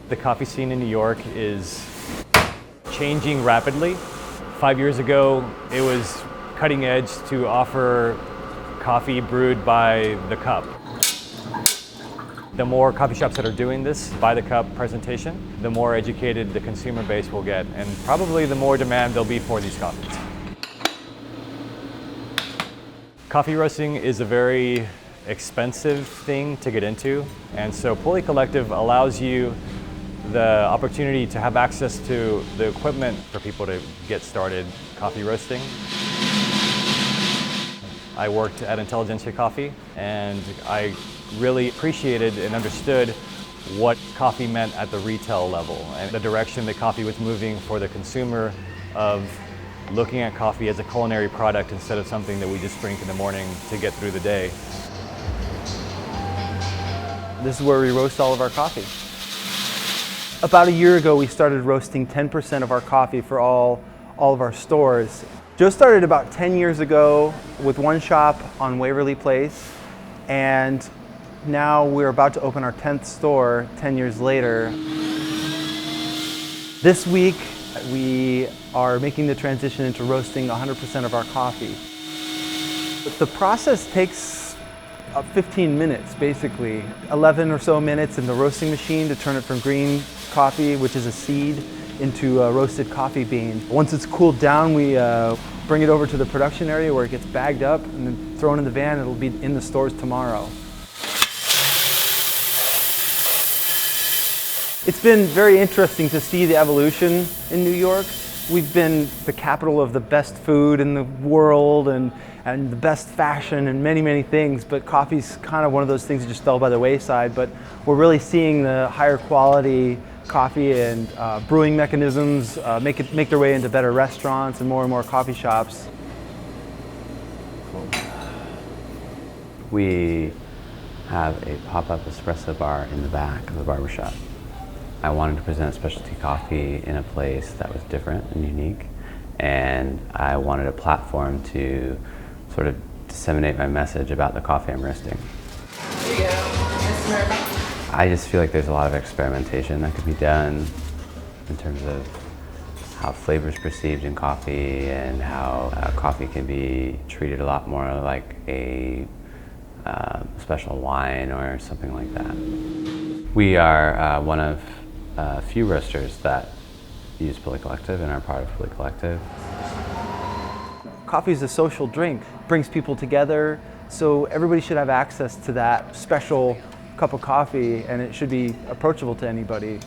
The coffee scene in New York is changing rapidly. 5 years ago, it was cutting edge to offer coffee brewed by the cup. The more coffee shops that are doing this by the cup presentation, the more educated the consumer base will get, and probably the more demand there'll be for these coffees. Coffee roasting is a very expensive thing to get into, and so Pulley Collective allows you the opportunity to have access to the equipment for people to get started coffee roasting. I worked at Untitled Coffee, and I really appreciated and understood what coffee meant at the retail level and the direction that coffee was moving for the consumer of looking at coffee as a culinary product instead of something that we just drink in the morning to get through the day. This is where we roast all of our coffee. About a year ago, we started roasting 10% of our coffee for all of our stores. Joe started about 10 years ago with one shop on Waverly Place, and now we're about to open our 10th store 10 years later. This week, we are making the transition into roasting 100% of our coffee. The process takes 15 minutes, basically. 11 or so minutes in the roasting machine to turn it from green coffee, which is a seed, into a roasted coffee bean. Once it's cooled down, we bring it over to the production area where it gets bagged up and then thrown in the van. It'll be in the stores tomorrow. It's been very interesting to see the evolution in New York. We've been the capital of the best food in the world and the best fashion and many, many things, but coffee's kind of one of those things that just fell by the wayside. But we're really seeing the higher quality coffee and brewing mechanisms make their way into better restaurants and more coffee shops. We have a pop-up espresso bar in the back of the barbershop. I wanted to present specialty coffee in a place that was different and unique, and I wanted a platform to sort of disseminate my message about the coffee I'm roasting. Here you go. I just feel like there's a lot of experimentation that could be done in terms of how flavor is perceived in coffee and how coffee can be treated a lot more like a special wine or something like that. We are one of a few roasters that use Pulley Collective and are part of Pulley Collective. Coffee is a social drink, brings people together, so everybody should have access to that special cup of coffee, and it should be approachable to anybody.